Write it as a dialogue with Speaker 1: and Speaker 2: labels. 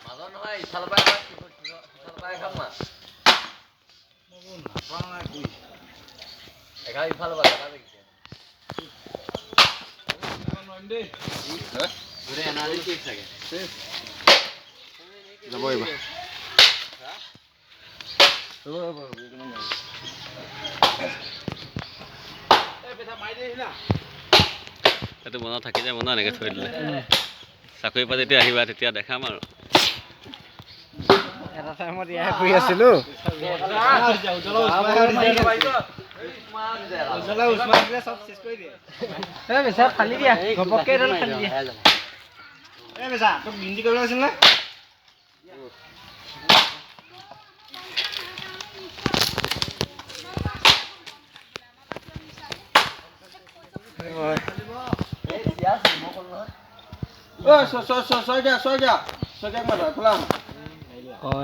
Speaker 1: মাজৰ নহয় ইফালৰ পৰা সিফালৰ পৰা খাম না এঘাৰ ইফালৰ পৰা দেখা দেখিছে
Speaker 2: যাব এইবাৰ
Speaker 3: এইটো মনত থাকি যায় মনত এনেকৈ থৈ দিলে চাকৰি পৰা যেতিয়া আহিবা তেতিয়া দেখাম আৰু
Speaker 2: এটা টাইমত ইয়াত শুই আছিলোঁ ফালি দিয়া ঘপককৈ ফালি দিয়া এই বেচা তোক বিন্দি কৰিব আছিল নে ছয় দিয়া